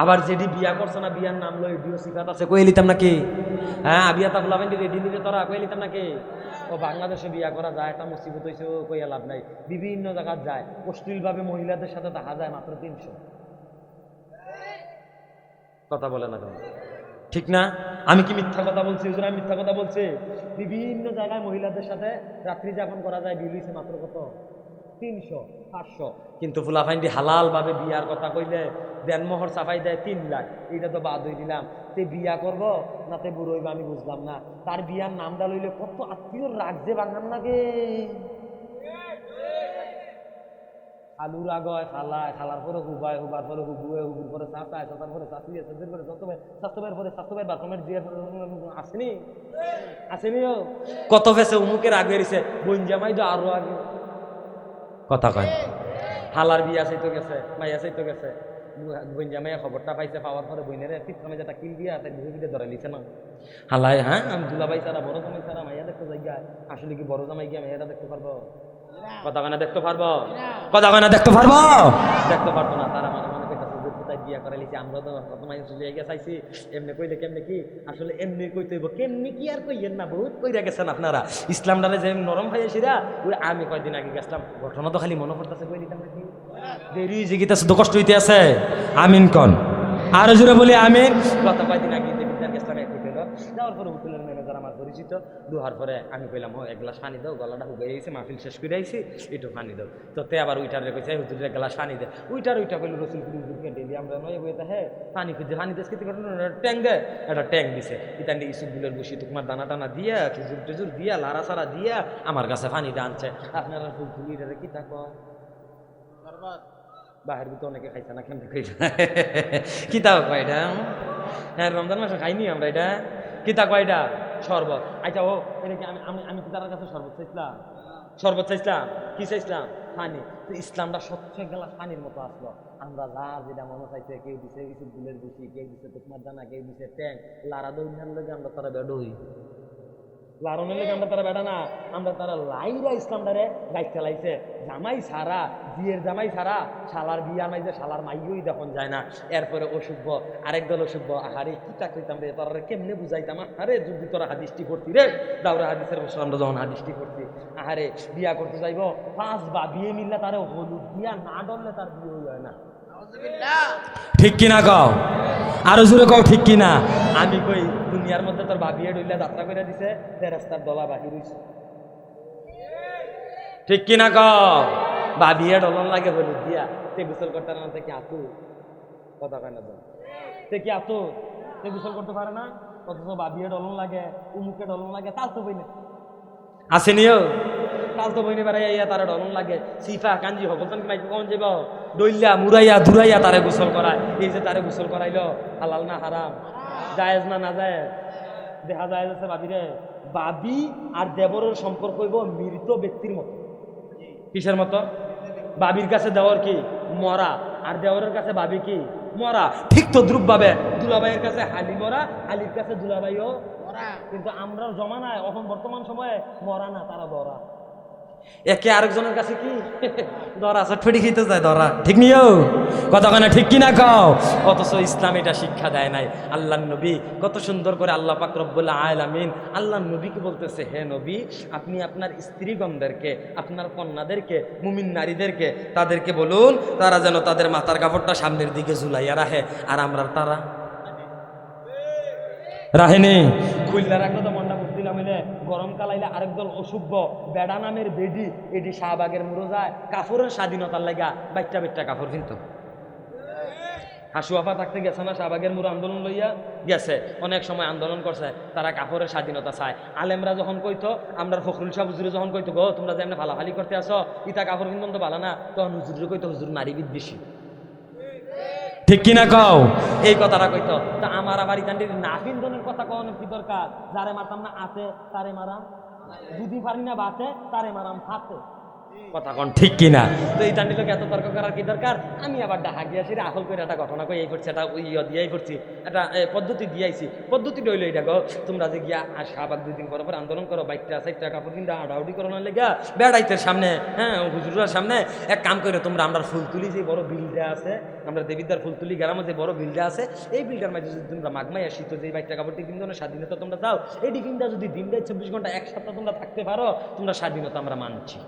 আবার যেটি বিয়া করছো না বিয়ার নাম লো এডিও সিফাত আছে কই লিতাম নাকি? হ্যাঁ বিয়া তা ফুলাবেন রেডি নিলে তোরা কই লিতাম নাকি? ও বাংলাদেশে বিয়া করা যায় একটা মুসিবত হয়েছে কইয়া লাভ নাই। বিভিন্ন জায়গায় যায় অশ্লীলভাবে মহিলাদের সাথে দেখা যায় মাত্র 300। কথা বলে না কেন? ঠিক না? আমি কি মিথ্যা কথা বলছি? হুজুর আমি মিথ্যা কথা বলছি? বিভিন্ন জায়গায় মহিলাদের সাথে রাত্রি যাপন করা যায়, বিল হইছে মাত্র কত? 300 500। কিন্তু ফুলাফাইন্ডি হালাল ভাবে বিয়ার কথা কইলে দেনমোহর চাপাই দেয় 3 লাখ। এইটা তো বাদ হয়ে দিলাম। তে বিয়া করব না তে বুড়ো হইব আমি বুঝলাম না। তার বিয়ার নামটা লইলে কত আত্মীয় রাখছে বাঙান লাগে। খালুর আগয় খালায়, খালার পরে হুবায়, হুবার পরে হুবুয়ে, হুবুর পরে চাচায়, চাচার পরে চাচিয়ে, চাচির পরে চাচবে, চাচবের পরে চাচবের বাথরুমের দিয়ে আসেনি আসেনিও। কত ফেসে উমুকের আগে এসে বোন জামাই তো আরো আগে। কথা কয় হালার বিয়া চাইতো গেছে, মাইয়া চাইতো গেছে, বোন জামাইয়া খবরটা পাইছে, পাওয়ার পরে বইনের পিছনে যেটা কিল দিয়া তাই বুঝে বিদে ধরে লিছে না হালায়। হ্যাঁ আমি দুলাভাই ছাড়া বড় জামাই ছাড়া মাইয়া দেখতে যাই গা, আসলে কি বড় জামাই গিয়া মাইয়াটা দেখতে পারবো? কথা কয় না দেখতে পারবো? কথা কয় না দেখতে পারবো? দেখতে পারবো না। তারা মনে মনে কইতাছে যে কোথায় বিয়া করে লিছি, আমরা তো কত মাইয়া চলে গিয়ে চাইছি। এমনি কইলে কেমনে কি? আসলে এমনি কইতে হইব, কেমনি কি আর কইয়েন না, বহুত কইরা গেছেন আপনারা। ইসলামটারে যে নরম ভাইয়াছিরা ওই আমি কয়দিন আগে গেছিলাম, ঘটনা তো খালি মনে পড়তেছে কই দিতাম নাকি দেরি জিগিতেছে তো কষ্ট হইতে আছে। আমিন কন আরো জোরে বলি আমিন। গত কয়দিন আগে দেবিদ্যার গেছিলাম এক হোটেল, যাওয়ার পরে হোটেলের ম্যানেজার আমার পরিচিত, দুহার পরে আমি কইলাম ও এক গ্লাস পানি দাও, গলাটা হুগে গেছে, মাহফিল শেষ করে আইছি, একটু পানি দাও। তো তে আবার উইটারে কইছে হুজুরের এক গ্লাস পানি দে। উইটা কইল রসুলপুর হুজুরকে ডেলি আমরা নয় বইতে হ্যাঁ পানি খুঁজে পানি দেশ খেতে পারেন ট্যাং দে, একটা ট্যাং দিছে। ইতান্ডি ইসুফগুলোর বসি তোমার দানা টানা দিয়া খেজুর টেজুর দিয়া লাড়া সারা দিয়া আমার কাছে পানিটা আনছে। আপনারা ফুলফুলিটারে কি থাকো বাহির তো অনেকে খাইছে না, কেমনে খাইছে কিতাব কয়টা? হ্যাঁ রমজান মাসে খাইনি আমরা এটা। কিতাব কয়টা? শরবত। আচ্ছা ও এটা কি আমি আমি কি তার কাছে শরবত চাইছিলাম? শরবত চাইছিলাম? কি চাইছিলাম? পানি। তো ইসলামটা স্বচ্ছ গ্লাস পানির মতো আসলো। আমরা লার যেটা মনে চাইছে, কেউ দিছে ইসুফ গুলের বেশি, কেউ দিছে তোমার দানা, কেউ দিছে ট্যাং লারা দৌড়ান লেগে আমরা তারা বেডই লারনের লেগে আমরা তারা বেড়া না, আমরা তারা লাইরা ইসলামটারে গাইড চালাইছে। জামাই সারা বিয়ের জামাই সারা শালার বিয়া নাই যে শালার মাইয়ই দেখুন যায় না। এরপরে অসুভ আরেক দল অসুভ। আহারে কিতা কইতাম রে তোরা কেমনে বুঝাইতাম? আরে যদি তোরা হাদিসটি করতি রে দাউরা হাদিসের বছর আমরা যখন হাদিসটি করছি, আহারে বিয়া করতে যাইব 5 বা বিয়ে মিললে তারে হলুদ দিয়া না ডললে তার বিয়ে হয় না। ঠিক কিনা কও? আরো জোরে কও ঠিক কিনা? আমি কই দুনিয়ার মধ্যে তোর ভাবিয়ে ডইলা যাত্রা করে দিছে, রাস্তার দলা বাহির হইছে। ঠিক কিনা কও? ভাবিয়ে ডলন লাগে হলুদ দিয়া, তে গোসল করতে না থেকে আতু। কথা কয় না তে কি আতু? তে গোসল করতে পারে না, অথচ ভাবিয়ে ডলন লাগে, উমুকে ডলন লাগে, তাল তো বই না আসেনিও। তাল তো বইনে বেড়াইয়া ইয়া তারা ডলন লাগে, সিফা কাঞ্জি হবতন মাইকে কখন যাব ডইল্লা মুরাইয়া ধুরাইয়া তারে গোসল করায়। এই যে তারে গোসল করাইলো হালাল না হারাম? জায়েজ না না জায়েজ? দেখা যায় যাচ্ছে ভাবিরে বাবি আর দেবরের সম্পর্ক হইব মৃত ব্যক্তির মতো। কিসের মতো? বাবির কাছে দেওয়ার কি মরা, আর দেওরের কাছে বাবি কি মরা। ঠিক তো দ্রুপ ভাবে দুলাভাইয়ের কাছে হালি মরা, হালির কাছে দুলাভাইও মরা। কিন্তু আমরা জমানায় এখন বর্তমান সময়ে মরা না, তারা ধরা। একে আরেকজনের কাছে কি ধরা চটফটি খেতে যায় ধরা। ঠিক নিও কথা কয় না ঠিক কিনা কও? অথচ ইসলাম এটা শিক্ষা দেয় নাই। আল্লাহ নবী কত সুন্দর করে আল্লাহ পাক রব্বুল আলামিন আল্লাহ নবীকে বলতেছে, হে নবী আপনি আপনার স্ত্রীগণদেরকে, আপনার কন্যাদেরকে, মুমিন নারীদেরকে তাদেরকে বলুন তারা যেন তাদের মাথার কাপড়টা সামনের দিকে ঝুলাইয়া রাখে। আর আমরা তারা রাহেনি খুললা রাখলো তো মনটা বুঝছিলাম। গরম কালাইলে আরেক দল অশুভ বেড়া নামের বেডি এটি শাহবাগের মুড়ো যায় কাপড়ের স্বাধীনতার লাগা বাইটটা বেটটা কাপড় কিন্তু হাসুয়াফা থাকতে গেছে না শাহবাগের মুড়ো আন্দোলন লইয়া গেছে, অনেক সময় আন্দোলন করছে, তারা কাপড়ের স্বাধীনতা চায়। আলেমরা যখন কইতো, আমরা ফখরুল শাহ হুজুরে যখন কইতো গো তোমরা যে এমনি ফালাফালি করতে আসো ইতা কাপড় কিন্তু তো ভালো না, তখন হুজুরে কইতো হুজুর নারী বিদ্বেষী। ঠিক কিনা কও? এই কথাটা কইতো। তা আমার আবার ইতান্ডির নাফিন্দনের কথা কওয়ানো কি দরকার? যারে মারতাম না আতে তারে মারাম, যদি পারি না বাতে তারে মারাম হাতে। কথা কোন ঠিক কিনা? তো এই দান্ডি লোক এত তর্ক করার কি দরকার? আমি আবার ডাহা গিয়াছি আহল করে একটা ঘটনা কই এই করছি, একটা দিয়াই করছি, একটা পদ্ধতি দিয়াইছি। পদ্ধতি রইল এইটা গো, তোমরা যে গিয়া শাহবাগ 2 দিন পর পর আন্দোলন করো, 22টা কাপড় কিনতে আড়াউডি করো না লেগা বেড়াইতের সামনে, হ্যাঁ হুজুরার সামনে, এক কাম করে তোমরা আমরা ফুলতুলি যে বড় বিলটা আছে, আমরা দেবিদ্দার ফুলতুলি গ্রামে যে বড় বিলটা আছে, এই বিলটার মাঝে যদি তোমরা মাগমাই আসি তো যে 22টা কাপড় টিফিন জন্য স্বাধীনতা তোমরা চাও, এই টিফিনটা যদি দিনটাই 24 ঘন্টা 1 সপ্তাহ তোমরা থাকতে পারো, তোমরা স্বাধীনতা আমরা মানছি।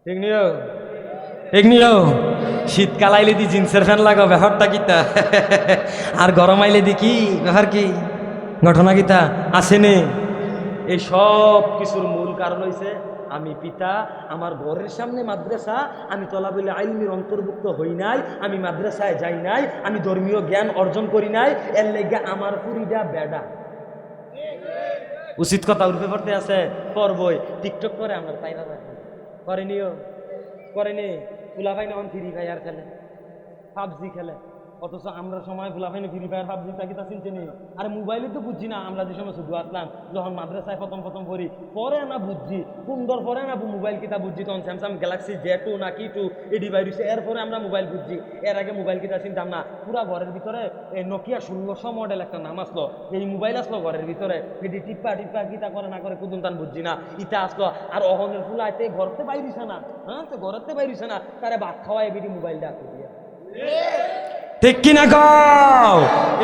ঠিক নিও, ঠিক নিও। শীতকাল আইলে দি জিন্সের ফ্যান লাগাও, ব্যাপারটা কিতা? আর গরম আইলে দি কি ব্যাপার, কি ঘটনা কিতা আসেনি? এই সব কিছুর মূল কারণ হইছে আমি পিতা, আমার ঘরের সামনে মাদ্রাসা, আমি তলাবুল ইলমির অন্তর্ভুক্ত হই নাই, আমি মাদ্রাসায় যাই নাই, আমি ধর্মীয় জ্ঞান অর্জন করি নাই, এর লেগে আমার পুরিটা বেডা। উচিত কথা উঠে পড়তে আছে, করবই। টিকটক করে আমরা তাই না করেনিও, করেনি। ফুলাফাই না ফ্রি ফায়ার খেলে, পাবজি খেলে, অথচ আমরা সময় ফুলাফাই না ফ্রি ফায়ার পাবজি তাকে তা চিনতে নেই। আর মোবাইলে তো বুঝছি না, আমরা যে সময় শুধু আসলাম যখন মাদ্রাসায় প্রথম পড়ি, পরে না বুঝছি সুন্দর, পরে না মোবাইল কিতা বুঝছি, তখন স্যামসাং গ্যালাক্সি J2 না কি 2 এডি বাইরেছে, এরপরে আমরা মোবাইল বুঝছি। এর আগে মোবাইল কিতা চিনতাম না। পুরা ঘরের ভিতরে নোকিয়া 1600 মডেল একটা নাম আসলো, এই মোবাইল আসলো ঘরের ভিতরে, এটি টিপ্পা কিতা করে না করে কুদুন তান বুঝছি না, ইটা আসলো। আর অহনের ফুলাইতে ঘরতে বাইরিছে না, হ্যাঁ তো ঘরতে বাইরিছে না, তারে ভাত খাওয়াই এবিডি মোবাইলটা আঁকু দিয়া, ঠিক কিনা কও?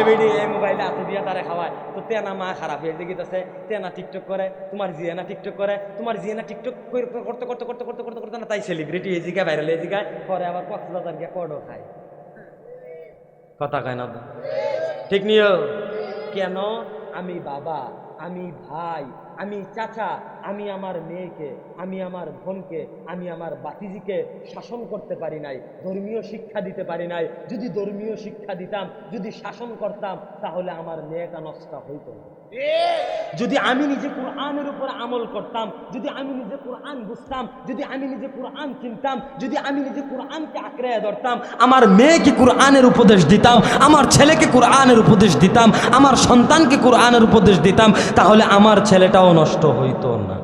এবিডি এই মোবাইলটা আঁকু দিয়া তারে খাওয়ায়। তো তেনা মা খারাপ হয়ে গেছে, তেনা টিকটক করে, তোমার জিয়ানা টিকটক করে, তোমার জিয়ানা টিকটক করতে করতে করতে করতে করতে করতে না তাই সেলিব্রিটি এই জায়গায় ভাইরাল এই জায়গায় পরে আবার 50,000 গিয়ে কডও খায়। কথা কয় না তো? ঠিক নিও। কেন? আমি বাবা, আমি ভাই, আমি চাচা, আমি আমার মেয়েকে, আমি আমার বোনকে, আমি আমার বাতিজিকে শাসন করতে পারি নাই, ধর্মীয় শিক্ষা দিতে পারি নাই। যদি ধর্মীয় শিক্ষা দিতাম, যদি শাসন করতাম, তাহলে আমার মেয়েটা নষ্ট হইত না। যদি আমি নিজে কোরআনের উপর আমল করতাম, যদি আমি নিজে কোরআন বুঝতাম, যদি আমি নিজে কোরআন চিনতাম, যদি আমি নিজে কোরআনকে আঁকড়ে ধরতাম, আমার মেয়েকে কোরআনের উপদেশ দিতাম, আমার ছেলেকে কোরআনের উপদেশ দিতাম, আমার সন্তানকে কোরআনের উপদেশ দিতাম, তাহলে আমার ছেলেটাও নষ্ট হইতো না।